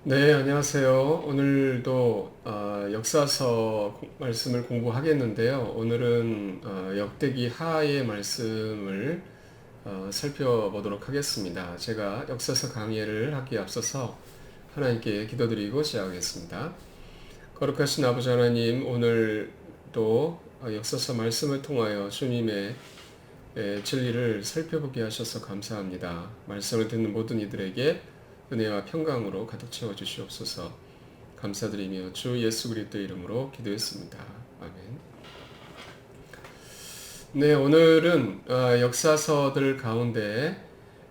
네, 안녕하세요. 오늘도 역사서 말씀을 공부하겠는데요. 오늘은 역대기 하의 말씀을 살펴보도록 하겠습니다. 제가 역사서 강의를 하기에 앞서서 하나님께 기도드리고 시작하겠습니다. 거룩하신 아버지 하나님, 오늘도 역사서 말씀을 통하여 주님의 진리를 살펴보게 하셔서 감사합니다. 말씀을 듣는 모든 이들에게 은혜와 평강으로 가득 채워 주시옵소서. 감사드리며 주 예수 그리스도의 이름으로 기도했습니다. 아멘. 네, 오늘은 역사서들 가운데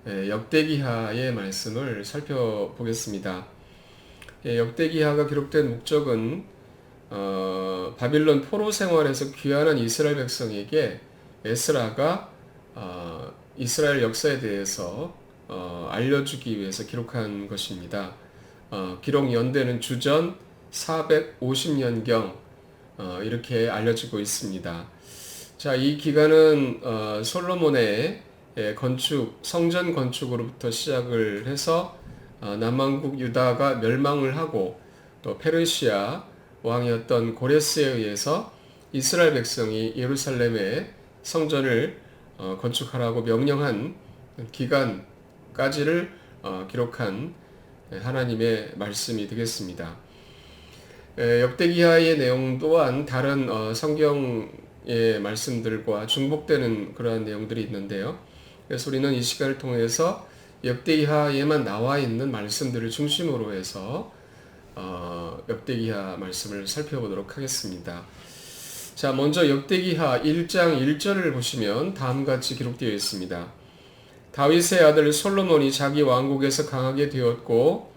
역대기하의 말씀을 살펴보겠습니다. 역대기하가 기록된 목적은 바빌론 포로 생활에서 귀환한 이스라엘 백성에게 에스라가 이스라엘 역사에 대해서 알려주기 위해서 기록한 것입니다. 기록 연대는 주전 450년경 이렇게 알려지고 있습니다. 자, 이 기간은 솔로몬의 성전 건축으로부터 시작을 해서 남왕국 유다가 멸망을 하고 또 페르시아 왕이었던 고레스에 의해서 이스라엘 백성이 예루살렘의 성전을 건축하라고 명령한 기간까지를 기록한 하나님의 말씀이 되겠습니다. 역대기하의 내용 또한 다른 성경의 말씀들과 중복되는 그러한 내용들이 있는데요. 그래서 우리는 이 시간을 통해서 역대기하에만 나와 있는 말씀들을 중심으로 해서 역대기하 말씀을 살펴보도록 하겠습니다. 자, 먼저 역대기하 1장 1절을 보시면 다음같이 기록되어 있습니다. 다윗의 아들 솔로몬이 자기 왕국에서 강하게 되었고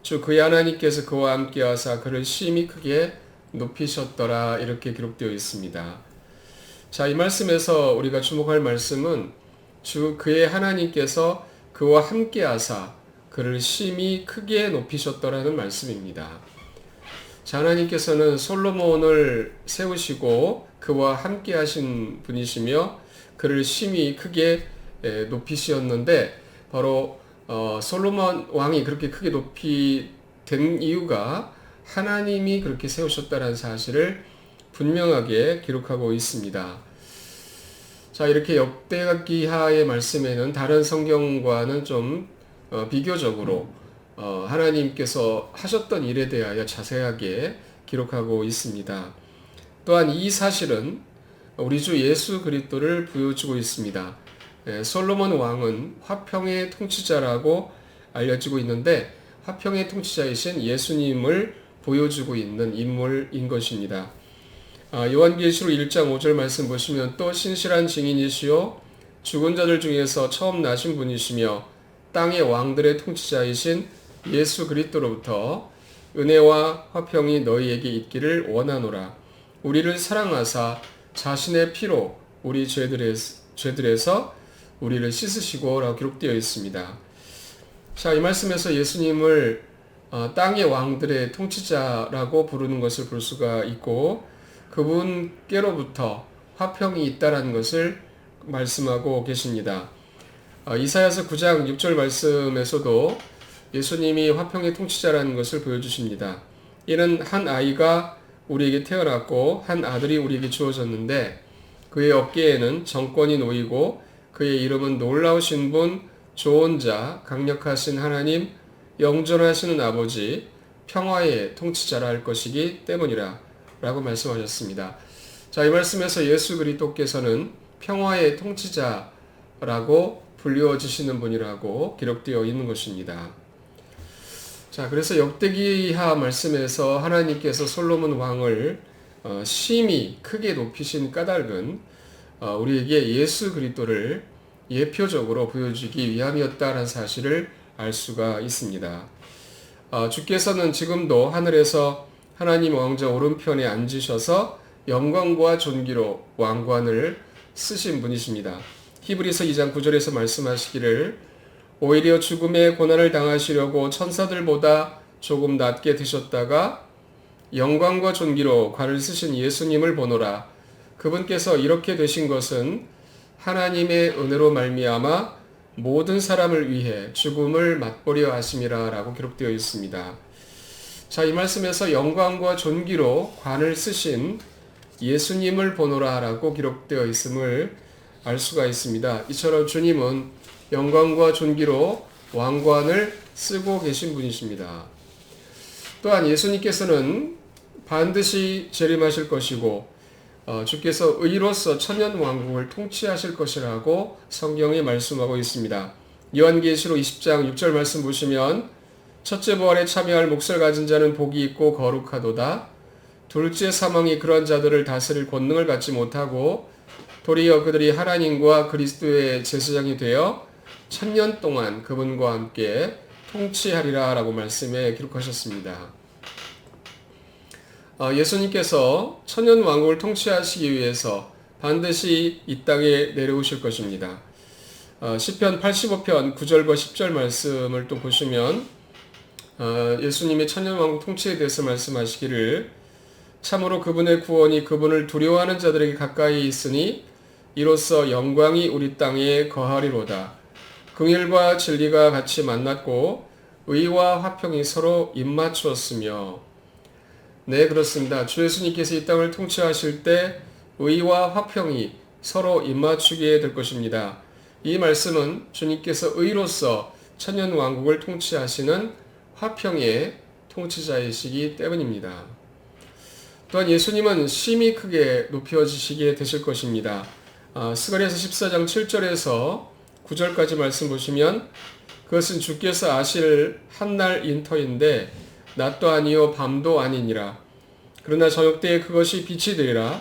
주 그의 하나님께서 그와 함께 하사 그를 심히 크게 높이셨더라, 이렇게 기록되어 있습니다. 자, 이 말씀에서 우리가 주목할 말씀은 주 그의 하나님께서 그와 함께 하사 그를 심히 크게 높이셨더라는 말씀입니다. 자, 하나님께서는 솔로몬을 세우시고 그와 함께 하신 분이시며 그를 심히 크게 높이셨는데, 바로 솔로몬 왕이 그렇게 크게 높이 된 이유가 하나님이 그렇게 세우셨다는 사실을 분명하게 기록하고 있습니다. 자, 이렇게 역대기하의 말씀에는 다른 성경과는 좀 비교적으로 하나님께서 하셨던 일에 대하여 자세하게 기록하고 있습니다. 또한 이 사실은 우리 주 예수 그리스도를 보여주고 있습니다. 솔로몬 왕은 화평의 통치자라고 알려지고 있는데 화평의 통치자이신 예수님을 보여주고 있는 인물인 것입니다. 요한계시록 1장 5절 말씀 보시면 또 신실한 증인이시요 죽은 자들 중에서 처음 나신 분이시며 땅의 왕들의 통치자이신 예수 그리스도로부터 은혜와 화평이 너희에게 있기를 원하노라. 우리를 사랑하사 자신의 피로 우리 죄들에서 우리를 씻으시고 라고 기록되어 있습니다. 자, 이 말씀에서 예수님을 땅의 왕들의 통치자라고 부르는 것을 볼 수가 있고 그분께로부터 화평이 있다라는 것을 말씀하고 계십니다. 이사야서 9장 6절 말씀에서도 예수님이 화평의 통치자라는 것을 보여주십니다. 이는 한 아이가 우리에게 태어났고 한 아들이 우리에게 주어졌는데 그의 어깨에는 정권이 놓이고 그의 이름은 놀라우신 분, 좋은 자, 강력하신 하나님, 영존하시는 아버지, 평화의 통치자라 할 것이기 때문이라 라고 말씀하셨습니다. 자, 이 말씀에서 예수 그리스도께서는 평화의 통치자라고 불려지시는 분이라고 기록되어 있는 것입니다. 자, 그래서 역대기하 말씀에서 하나님께서 솔로몬 왕을 심히 크게 높이신 까닭은 우리에게 예수 그리스도를 예표적으로 보여주기 위함이었다라는 사실을 알 수가 있습니다. 주께서는 지금도 하늘에서 하나님 왕자 오른편에 앉으셔서 영광과 존귀로 왕관을 쓰신 분이십니다. 히브리서 2장 9절에서 말씀하시기를 오히려 죽음의 고난을 당하시려고 천사들보다 조금 낮게 드셨다가 영광과 존귀로 관을 쓰신 예수님을 보노라. 그분께서 이렇게 되신 것은 하나님의 은혜로 말미암아 모든 사람을 위해 죽음을 맛보려 하심이라 라고 기록되어 있습니다. 자, 이 말씀에서 영광과 존귀로 관을 쓰신 예수님을 보노라라고 기록되어 있음을 알 수가 있습니다. 이처럼 주님은 영광과 존귀로 왕관을 쓰고 계신 분이십니다. 또한 예수님께서는 반드시 재림하실 것이고 주께서 의로서 천년 왕국을 통치하실 것이라고 성경에 말씀하고 있습니다. 요한계시록 20장 6절 말씀 보시면 첫째 부활에 참여할 몫을 가진 자는 복이 있고 거룩하도다. 둘째 사망이 그러한 자들을 다스릴 권능을 갖지 못하고 도리어 그들이 하나님과 그리스도의 제사장이 되어 천년 동안 그분과 함께 통치하리라 라고 말씀에 기록하셨습니다. 예수님께서 천년 왕국을 통치하시기 위해서 반드시 이 땅에 내려오실 것입니다. 시편 85편 9절과 10절 말씀을 또 보시면 예수님의 천년 왕국 통치에 대해서 말씀하시기를 참으로 그분의 구원이 그분을 두려워하는 자들에게 가까이 있으니 이로써 영광이 우리 땅에 거하리로다. 긍휼과 진리가 같이 만났고 의와 화평이 서로 입맞추었으며. 네, 그렇습니다. 주 예수님께서 이 땅을 통치하실 때 의와 화평이 서로 입맞추게 될 것입니다. 이 말씀은 주님께서 의로서 천년 왕국을 통치하시는 화평의 통치자이시기 때문입니다. 또한 예수님은 심히 크게 높여지시게 되실 것입니다. 스가랴서 14장 7절에서 9절까지 말씀 보시면 그것은 주께서 아실 한날 인터인데 낮도 아니요 밤도 아니니라. 그러나 저녁 때에 그것이 빛이 되리라.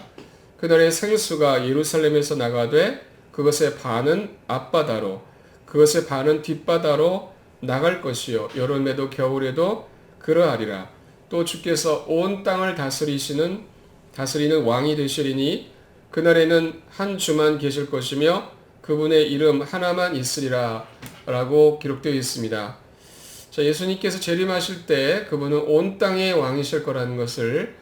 그날의 생수가 예루살렘에서 나가되 그것의 반은 앞바다로 그것의 반은 뒷바다로 나갈 것이요 여름에도 겨울에도 그러하리라. 또 주께서 온 땅을 다스리는 왕이 되시리니 그날에는 한 주만 계실 것이며 그분의 이름 하나만 있으리라 라고 기록되어 있습니다. 자, 예수님께서 재림하실 때 그분은 온 땅의 왕이실 거라는 것을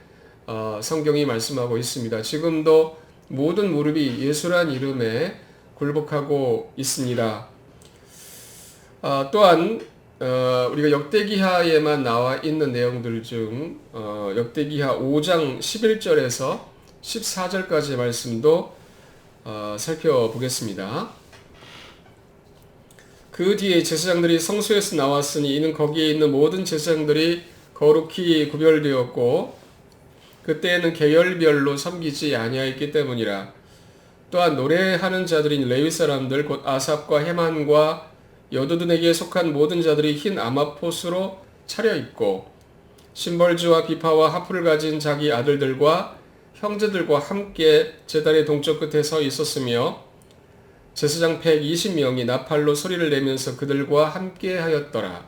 성경이 말씀하고 있습니다. 지금도 모든 무릎이 예수란 이름에 굴복하고 있습니다. 또한 우리가 역대기하에만 나와 있는 내용들 중 역대기하 5장 11절에서 14절까지의 말씀도 살펴보겠습니다. 그 뒤에 제사장들이 성소에서 나왔으니 이는 거기에 있는 모든 제사장들이 거룩히 구별되었고 그때에는 계열별로 섬기지 아니하였기 때문이라. 또한 노래하는 자들인 레위 사람들 곧 아삽과 헤만과 여두둔에게 속한 모든 자들이 흰 아마포스로 차려입고 심벌주와 비파와 하프를 가진 자기 아들들과 형제들과 함께 제단의 동쪽 끝에 서 있었으며 제사장 120명이 나팔로 소리를 내면서 그들과 함께 하였더라.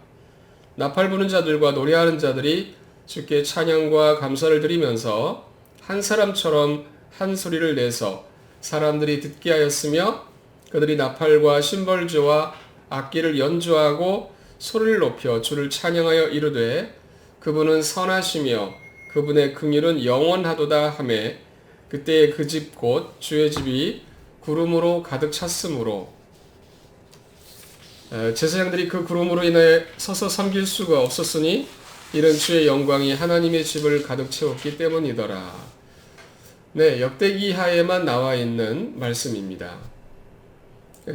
나팔 부는 자들과 노래하는 자들이 주께 찬양과 감사를 드리면서 한 사람처럼 한 소리를 내서 사람들이 듣게 하였으며 그들이 나팔과 심벌주와 악기를 연주하고 소리를 높여 주를 찬양하여 이르되 그분은 선하시며 그분의 긍휼은 영원하도다 하매 그때에 그 집 곧 주의 집이 구름으로 가득 찼으므로 제사장들이 그 구름으로 인해 서서 섬길 수가 없었으니 이런 주의 영광이 하나님의 집을 가득 채웠기 때문이더라. 네, 역대기하에만 나와 있는 말씀입니다.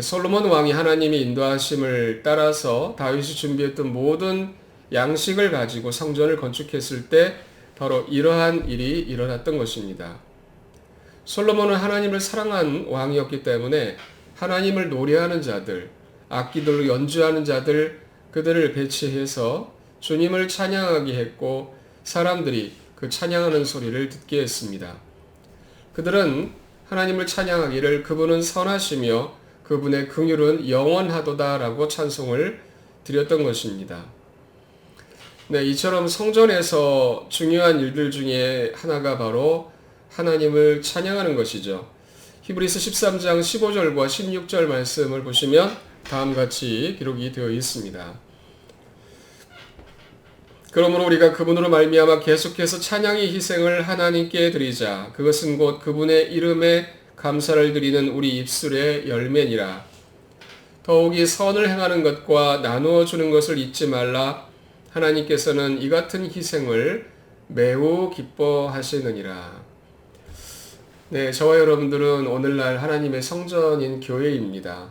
솔로몬 왕이 하나님의 인도하심을 따라서 다윗이 준비했던 모든 양식을 가지고 성전을 건축했을 때 바로 이러한 일이 일어났던 것입니다. 솔로몬은 하나님을 사랑한 왕이었기 때문에 하나님을 노래하는 자들, 악기들로 연주하는 자들, 그들을 배치해서 주님을 찬양하게 했고 사람들이 그 찬양하는 소리를 듣게 했습니다. 그들은 하나님을 찬양하기를 그분은 선하시며 그분의 긍휼은 영원하도다라고 찬송을 드렸던 것입니다. 네, 이처럼 성전에서 중요한 일들 중에 하나가 바로 하나님을 찬양하는 것이죠. 히브리서 13장 15절과 16절 말씀을 보시면 다음같이 기록이 되어 있습니다. 그러므로 우리가 그분으로 말미암아 계속해서 찬양의 희생을 하나님께 드리자. 그것은 곧 그분의 이름에 감사를 드리는 우리 입술의 열매니라. 더욱이 선을 행하는 것과 나누어 주는 것을 잊지 말라. 하나님께서는 이 같은 희생을 매우 기뻐하시느니라. 네, 저와 여러분들은 오늘날 하나님의 성전인 교회입니다.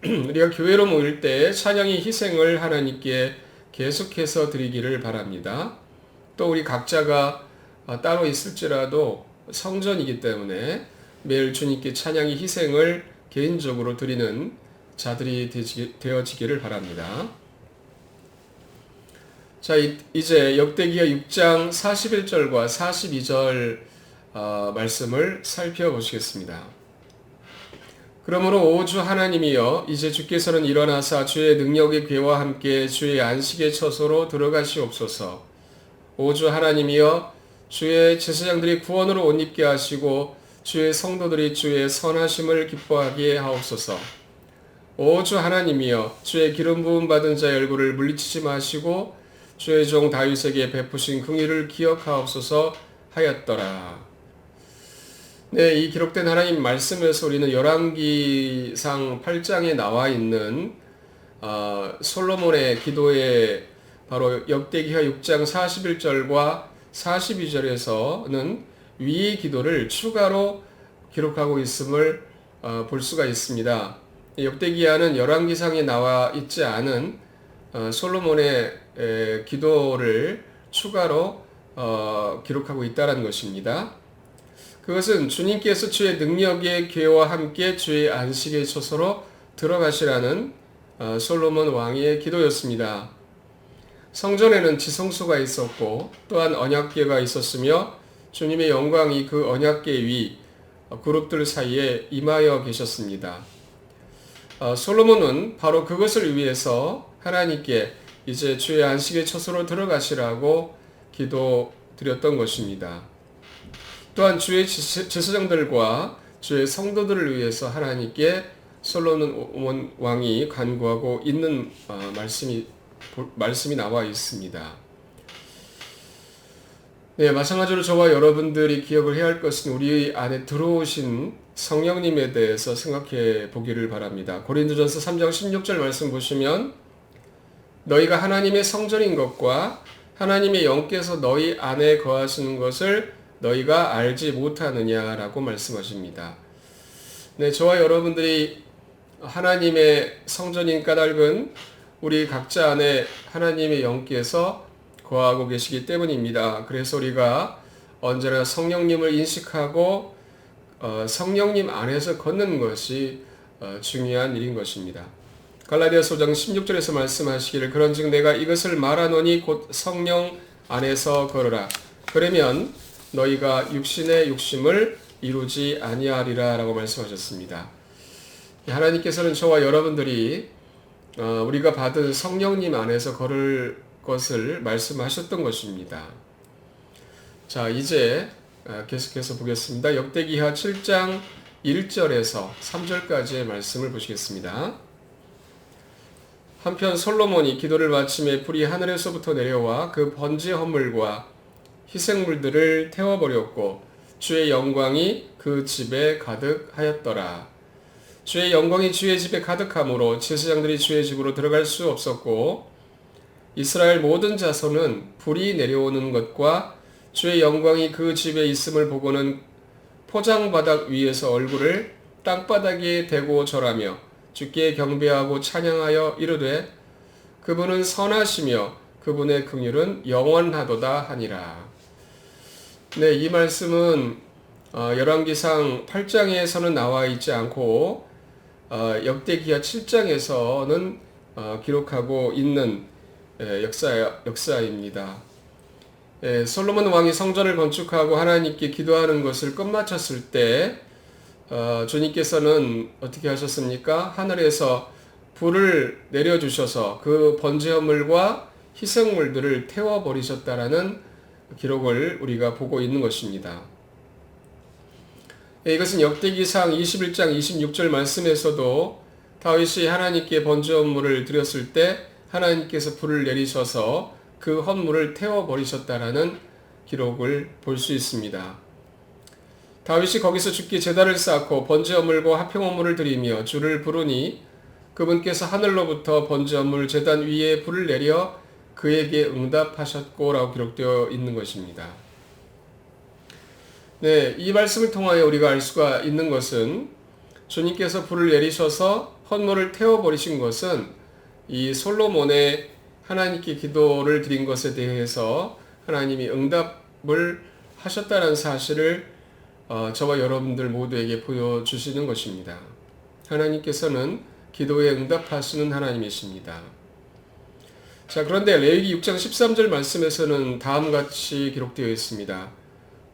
우리가 교회로 모일 때 찬양의 희생을 하나님께 계속해서 드리기를 바랍니다. 또 우리 각자가 따로 있을지라도 성전이기 때문에 매일 주님께 찬양의 희생을 개인적으로 드리는 자들이 되어지기를 바랍니다. 자, 이제 역대기하 6장 41절과 42절 말씀을 살펴보시겠습니다. 그러므로 오 주 하나님이여 이제 주께서는 일어나사 주의 능력의 괴와 함께 주의 안식의 처소로 들어가시옵소서. 오 주 하나님이여 주의 제사장들이 구원으로 옷 입게 하시고 주의 성도들이 주의 선하심을 기뻐하게 하옵소서. 오 주 하나님이여 주의 기름 부음 받은 자의 얼굴을 물리치지 마시고 주의 종 다윗에게 베푸신 긍휼을 기억하옵소서 하였더라. 네, 이 기록된 하나님 말씀에서 우리는 열왕기상 8장에 나와 있는 솔로몬의 기도에 바로 역대기하 6장 41절과 42절에서는 위의 기도를 추가로 기록하고 있음을 볼 수가 있습니다. 역대기하는 열왕기상에 나와 있지 않은 솔로몬의 기도를 추가로 기록하고 있다는 것입니다. 그것은 주님께서 주의 능력의 괴와 함께 주의 안식의 처소로 들어가시라는 솔로몬 왕의 기도였습니다. 성전에는 지성소가 있었고 또한 언약궤가 있었으며 주님의 영광이 그 언약궤 위 그룹들 사이에 임하여 계셨습니다. 솔로몬은 바로 그것을 위해서 하나님께 이제 주의 안식의 처소로 들어가시라고 기도드렸던 것입니다. 또한 주의 제사장들과 주의 성도들을 위해서 하나님께 솔로몬 왕이 간구하고 있는 말씀이 나와 있습니다. 네, 마찬가지로 저와 여러분들이 기억을 해야 할 것은 우리 안에 들어오신 성령님에 대해서 생각해 보기를 바랍니다. 고린도전서 3장 16절 말씀 보시면 너희가 하나님의 성전인 것과 하나님의 영께서 너희 안에 거하시는 것을 너희가 알지 못하느냐라고 말씀하십니다. 네, 저와 여러분들이 하나님의 성전인 까닭은 우리 각자 안에 하나님의 영께서 거하고 계시기 때문입니다. 그래서 우리가 언제나 성령님을 인식하고 성령님 안에서 걷는 것이 중요한 일인 것입니다. 갈라디아서 5장 16절에서 말씀하시기를 그런즉 내가 이것을 말하노니 곧 성령 안에서 걸으라. 그러면 너희가 육신의 욕심을 이루지 아니하리라 라고 말씀하셨습니다. 하나님께서는 저와 여러분들이 우리가 받은 성령님 안에서 걸을 것을 말씀하셨던 것입니다. 자, 이제 계속해서 보겠습니다. 역대기하 7장 1절에서 3절까지의 말씀을 보시겠습니다. 한편 솔로몬이 기도를 마침에 불이 하늘에서부터 내려와 그 번제 헌물과 희생물들을 태워버렸고 주의 영광이 그 집에 가득하였더라. 주의 영광이 주의 집에 가득하므로 제사장들이 주의 집으로 들어갈 수 없었고 이스라엘 모든 자손은 불이 내려오는 것과 주의 영광이 그 집에 있음을 보고는 포장바닥 위에서 얼굴을 땅바닥에 대고 절하며 주께 경배하고 찬양하여 이르되 그분은 선하시며 그분의 긍휼은 영원하도다 하니라. 네, 이 말씀은 열왕기상 8장에서는 나와 있지 않고 역대기하 7장에서는 기록하고 있는 역사입니다. 솔로몬 왕이 성전을 건축하고 하나님께 기도하는 것을 끝마쳤을 때 주님께서는 어떻게 하셨습니까? 하늘에서 불을 내려주셔서 그 번제 헌물과 희생물들을 태워버리셨다라는 기록을 우리가 보고 있는 것입니다. 이것은 역대기상 21장 26절 말씀에서도 다윗이 하나님께 번제 헌물을 드렸을 때 하나님께서 불을 내리셔서 그 헌물을 태워버리셨다라는 기록을 볼 수 있습니다. 다윗이 거기서 주께 제단을 쌓고 번제 헌물과 화평 헌물을 드리며 주를 부르니 그분께서 하늘로부터 번제 헌물 제단 위에 불을 내려 그에게 응답하셨고라고 기록되어 있는 것입니다. 네, 이 말씀을 통하여 우리가 알 수가 있는 것은 주님께서 불을 내리셔서 헌물을 태워버리신 것은 이 솔로몬의 하나님께 기도를 드린 것에 대해서 하나님이 응답을 하셨다는 사실을 저와 여러분들 모두에게 보여주시는 것입니다. 하나님께서는 기도에 응답하시는 하나님이십니다. 자, 그런데 레위기 6장 13절 말씀에서는 다음과 같이 기록되어 있습니다.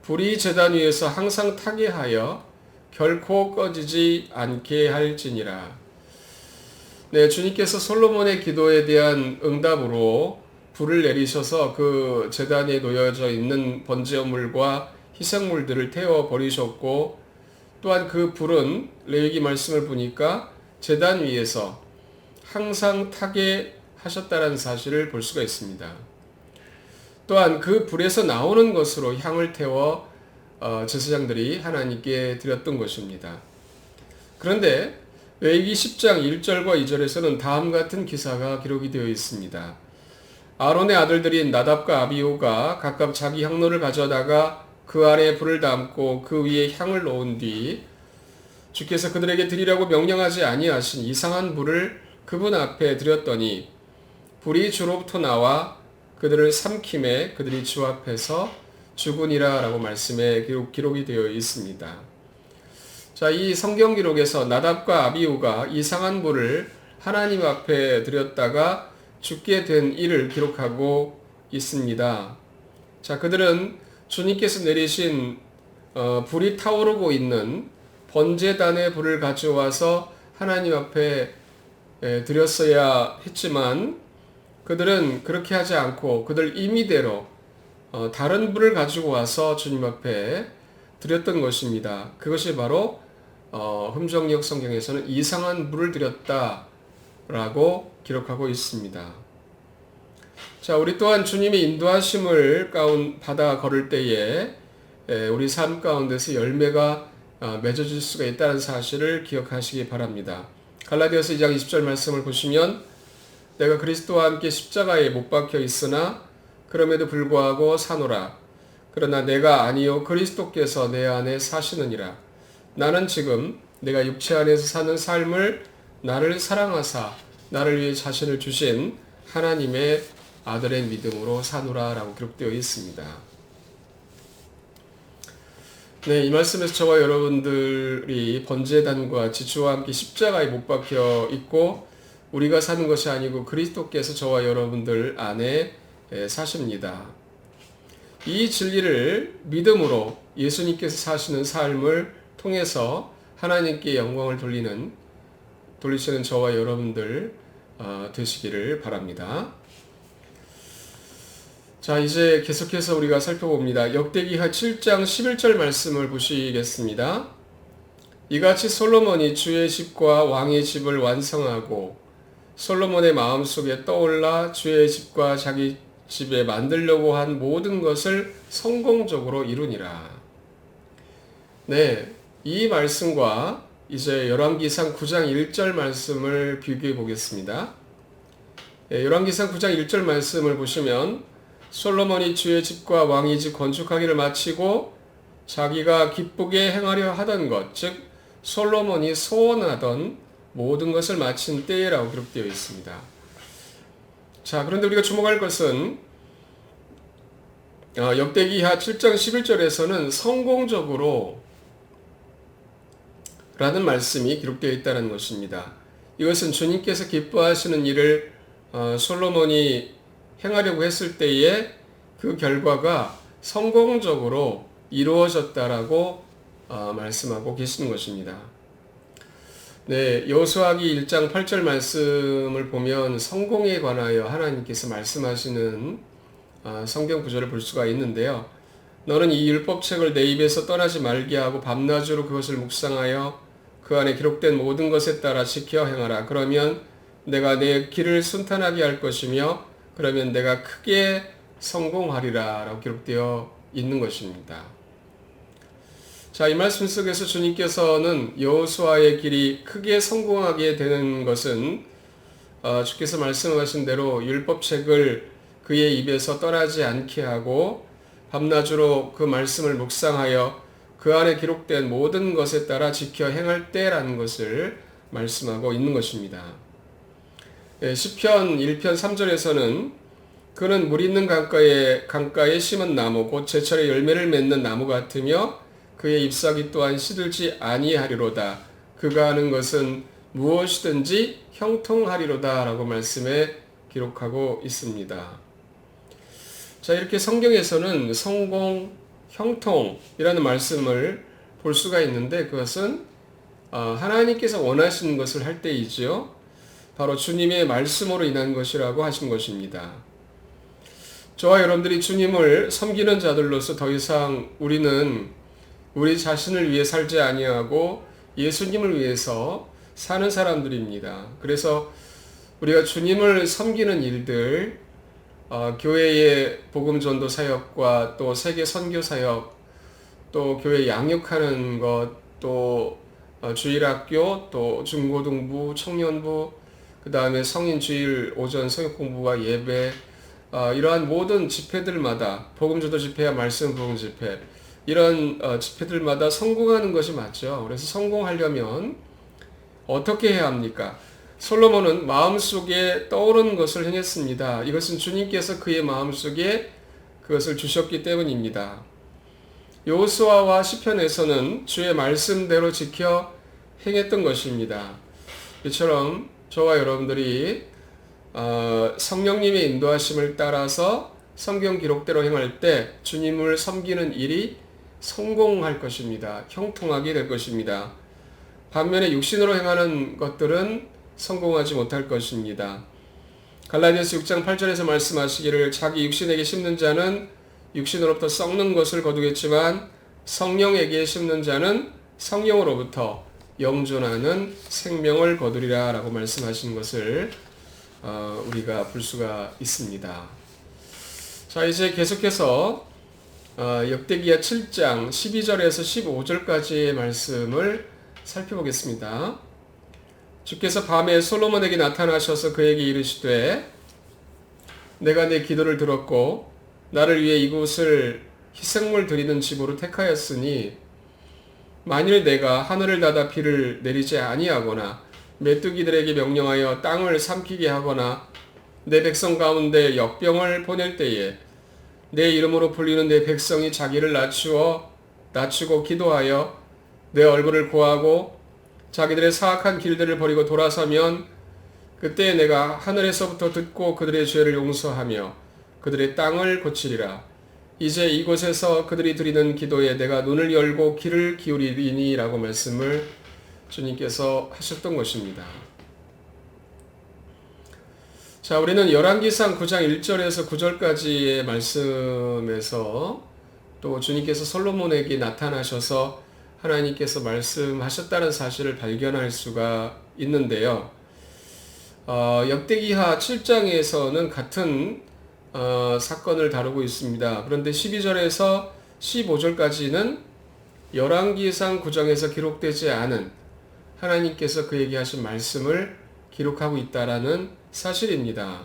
불이 제단 위에서 항상 타게 하여 결코 꺼지지 않게 할지니라. 네, 주님께서 솔로몬의 기도에 대한 응답으로 불을 내리셔서 그 제단에 놓여져 있는 번제물과 희생물들을 태워 버리셨고, 또한 그 불은 레위기 말씀을 보니까 제단 위에서 항상 타게 하셨다는 사실을 볼 수가 있습니다. 또한 그 불에서 나오는 것으로 향을 태워 제사장들이 하나님께 드렸던 것입니다. 그런데 레위기 10장 1절과 2절에서는 다음 같은 기사가 기록이 되어 있습니다. 아론의 아들들인 나답과 아비후가 각각 자기 향로를 가져다가 그 아래에 불을 담고 그 위에 향을 놓은 뒤 주께서 그들에게 드리라고 명령하지 아니하신 이상한 불을 그분 앞에 드렸더니 불이 주로부터 나와 그들을 삼킴에 그들이 주 앞에서 죽으니라 라고 말씀에 기록이 되어 있습니다. 자, 이 성경 기록에서 나답과 아비후가 이상한 불을 하나님 앞에 드렸다가 죽게 된 일을 기록하고 있습니다. 자, 그들은 주님께서 내리신 불이 타오르고 있는 번제단의 불을 가져와서 하나님 앞에 드렸어야 했지만 그들은 그렇게 하지 않고 그들 임의대로 다른 불을 가지고 와서 주님 앞에 드렸던 것입니다. 그것이 바로 흠정역 성경에서는 이상한 불을 드렸다라고 기록하고 있습니다. 자, 우리 또한 주님의 인도하심을 받아 걸을 때에 우리 삶 가운데서 열매가 맺어질 수가 있다는 사실을 기억하시기 바랍니다. 갈라디아서 2장 20절 말씀을 보시면 내가 그리스도와 함께 십자가에 못 박혀 있으나 그럼에도 불구하고 사노라. 그러나 내가 아니요 그리스도께서 내 안에 사시느니라. 나는 지금 내가 육체 안에서 사는 삶을 나를 사랑하사 나를 위해 자신을 주신 하나님의 아들의 믿음으로 사노라 라고 기록되어 있습니다. 네, 이 말씀에서 저와 여러분들이 번제단과 같이 주와 함께 십자가에 못 박혀 있고 우리가 사는 것이 아니고 그리스도께서 저와 여러분들 안에 사십니다. 이 진리를 믿음으로 예수님께서 사시는 삶을 통해서 하나님께 영광을 돌리시는 저와 여러분들 되시기를 바랍니다. 자, 이제 계속해서 우리가 살펴봅니다. 역대기하 7장 11절 말씀을 보시겠습니다. 이같이 솔로몬이 주의 집과 왕의 집을 완성하고 솔로몬의 마음속에 떠올라 주의 집과 자기 집에 만들려고 한 모든 것을 성공적으로 이루니라. 네, 이 말씀과 이제 열왕기상 9장 1절 말씀을 비교해 보겠습니다. 열왕기상 9장 1절 말씀을 보시면 솔로몬이 주의 집과 왕의 집 건축하기를 마치고 자기가 기쁘게 행하려 하던 것, 즉 솔로몬이 소원하던 모든 것을 마친 때라고 기록되어 있습니다. 자, 그런데 우리가 주목할 것은 역대기하 7장 11절에서는 성공적으로 라는 말씀이 기록되어 있다는 것입니다. 이것은 주님께서 기뻐하시는 일을 솔로몬이 행하려고 했을 때에 그 결과가 성공적으로 이루어졌다라고 말씀하고 계시는 것입니다. 네, 여호수아기 1장 8절 말씀을 보면 성공에 관하여 하나님께서 말씀하시는 성경 구절을 볼 수가 있는데요. 너는 이 율법책을 내 입에서 떠나지 말게 하고 밤낮으로 그것을 묵상하여 그 안에 기록된 모든 것에 따라 지켜 행하라. 그러면 내가 내 길을 순탄하게 할 것이며 그러면 내가 크게 성공하리라 라고 기록되어 있는 것입니다. 자, 이 말씀 속에서 주님께서는 여호수아의 길이 크게 성공하게 되는 것은 주께서 말씀하신 대로 율법책을 그의 입에서 떠나지 않게 하고 밤낮으로 그 말씀을 묵상하여 그 안에 기록된 모든 것에 따라 지켜 행할 때라는 것을 말씀하고 있는 것입니다. 시편 1편 3절에서는 그는 물 있는 강가에 심은 나무 곧 제철에 열매를 맺는 나무 같으며 그의 잎사귀 또한 시들지 아니하리로다. 그가 하는 것은 무엇이든지 형통하리로다 라고 말씀에 기록하고 있습니다. 자, 이렇게 성경에서는 성공, 형통이라는 말씀을 볼 수가 있는데 그것은 하나님께서 원하시는 것을 할 때이지요. 바로 주님의 말씀으로 인한 것이라고 하신 것입니다. 저와 여러분들이 주님을 섬기는 자들로서 더 이상 우리는 우리 자신을 위해 살지 아니하고 예수님을 위해서 사는 사람들입니다. 그래서 우리가 주님을 섬기는 일들, 교회의 복음 전도 사역과 또 세계 선교 사역, 또 교회 양육하는 것, 또 주일학교, 또 중고등부, 청년부, 그 다음에 성인 주일 오전 성역 공부와 예배, 이러한 모든 집회들마다 복음 전도 집회와 말씀 복음 집회, 이런 집회들마다 성공하는 것이 맞죠. 그래서 성공하려면 어떻게 해야 합니까? 솔로몬은 마음속에 떠오르는 것을 행했습니다. 이것은 주님께서 그의 마음속에 그것을 주셨기 때문입니다. 여호수아와 시편에서는 주의 말씀대로 지켜 행했던 것입니다. 이처럼 저와 여러분들이 성령님의 인도하심을 따라서 성경 기록대로 행할 때 주님을 섬기는 일이 성공할 것입니다. 형통하게 될 것입니다. 반면에 육신으로 행하는 것들은 성공하지 못할 것입니다. 갈라디아서 6장 8절에서 말씀하시기를 자기 육신에게 심는 자는 육신으로부터 썩는 것을 거두겠지만 성령에게 심는 자는 성령으로부터 영존하는 생명을 거두리라 라고 말씀하신 것을 우리가 볼 수가 있습니다. 자, 이제 계속해서 역대기야 7장 12절에서 15절까지의 말씀을 살펴보겠습니다. 주께서 밤에 솔로몬에게 나타나셔서 그에게 이르시되 내가 내 기도를 들었고 나를 위해 이곳을 희생물 드리는 집으로 택하였으니 만일 내가 하늘을 닫아 비를 내리지 아니하거나 메뚜기들에게 명령하여 땅을 삼키게 하거나 내 백성 가운데 역병을 보낼 때에 내 이름으로 불리는 내 백성이 자기를 낮추고 기도하여 내 얼굴을 구하고 자기들의 사악한 길들을 버리고 돌아서면 그때 내가 하늘에서부터 듣고 그들의 죄를 용서하며 그들의 땅을 고치리라. 이제 이곳에서 그들이 드리는 기도에 내가 눈을 열고 귀를 기울이리니 라고 말씀을 주님께서 하셨던 것입니다. 자, 우리는 열왕기상 9장 1절에서 9절까지의 말씀에서 또 주님께서 솔로몬에게 나타나셔서 하나님께서 말씀하셨다는 사실을 발견할 수가 있는데요. 역대기하 7장에서는 같은 사건을 다루고 있습니다. 그런데 12절에서 15절까지는 열왕기상 9장에서 기록되지 않은 하나님께서 그에게 하신 말씀을 기록하고 있다라는 사실입니다.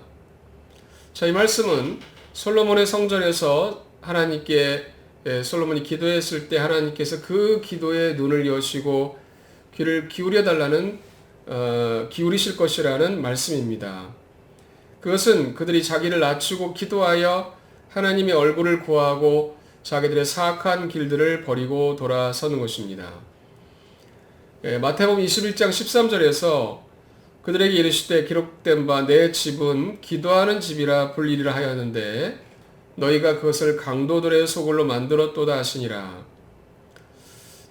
자, 이 말씀은 솔로몬의 성전에서 하나님께 솔로몬이 기도했을 때 하나님께서 그 기도에 눈을 여시고 귀를 기울여 달라는 기울이실 것이라는 말씀입니다. 그것은 그들이 자기를 낮추고 기도하여 하나님의 얼굴을 구하고 자기들의 사악한 길들을 버리고 돌아서는 것입니다. 마태복음 21장 13절에서 그들에게 이르시되 기록된 바 내 집은 기도하는 집이라 불리리라 하였는데 너희가 그것을 강도들의 소굴로 만들었도다 하시니라.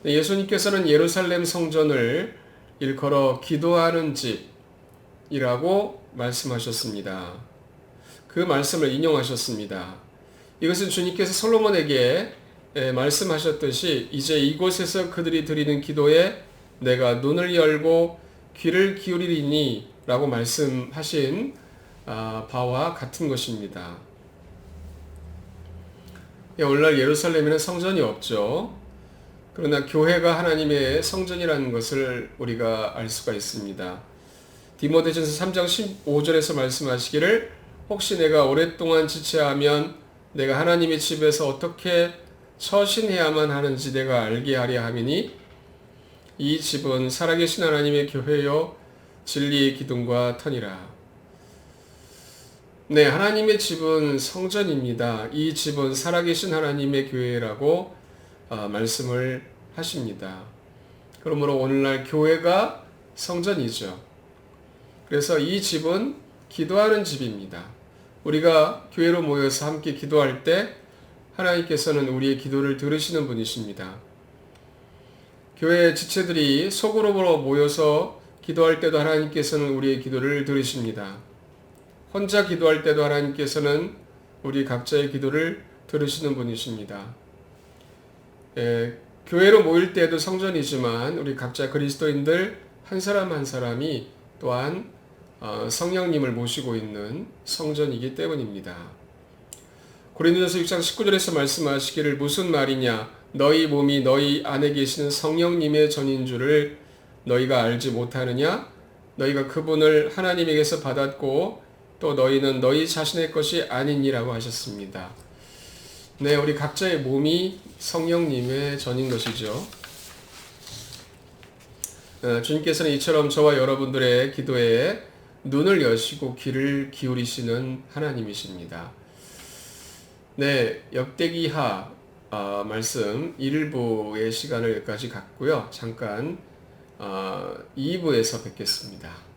예수님께서는 예루살렘 성전을 일컬어 기도하는 집이라고 말씀하셨습니다. 그 말씀을 인용하셨습니다. 이것은 주님께서 솔로몬에게 말씀하셨듯이 이제 이곳에서 그들이 드리는 기도에 내가 눈을 열고 귀를 기울이리니 라고 말씀하신 바와 같은 것입니다. 오늘날 예루살렘에는 성전이 없죠. 그러나 교회가 하나님의 성전이라는 것을 우리가 알 수가 있습니다. 디모데전서 3장 15절에서 말씀하시기를 혹시 내가 오랫동안 지체하면 내가 하나님의 집에서 어떻게 처신해야만 하는지 내가 알게 하려 함이니 이 집은 살아계신 하나님의 교회요 진리의 기둥과 터니라. 네, 하나님의 집은 성전입니다. 이 집은 살아계신 하나님의 교회라고 말씀을 하십니다. 그러므로 오늘날 교회가 성전이죠. 그래서 이 집은 기도하는 집입니다. 우리가 교회로 모여서 함께 기도할 때 하나님께서는 우리의 기도를 들으시는 분이십니다. 교회 지체들이 소그룹으로 모여서 기도할 때도 하나님께서는 우리의 기도를 들으십니다. 혼자 기도할 때도 하나님께서는 우리 각자의 기도를 들으시는 분이십니다. 교회로 모일 때도 성전이지만 우리 각자 그리스도인들 한 사람 한 사람이 또한 성령님을 모시고 있는 성전이기 때문입니다. 고린도전서 6장 19절에서 말씀하시기를 무슨 말이냐 너희 몸이 너희 안에 계시는 성령님의 전인 줄을 너희가 알지 못하느냐 너희가 그분을 하나님에게서 받았고 또 너희는 너희 자신의 것이 아니니라고 하셨습니다. 네, 우리 각자의 몸이 성령님의 전인 것이죠. 주님께서는 이처럼 저와 여러분들의 기도에 눈을 여시고 귀를 기울이시는 하나님이십니다. 네, 역대기하 말씀 1부의 시간을 여기까지 갖고요. 잠깐 2부에서 뵙겠습니다.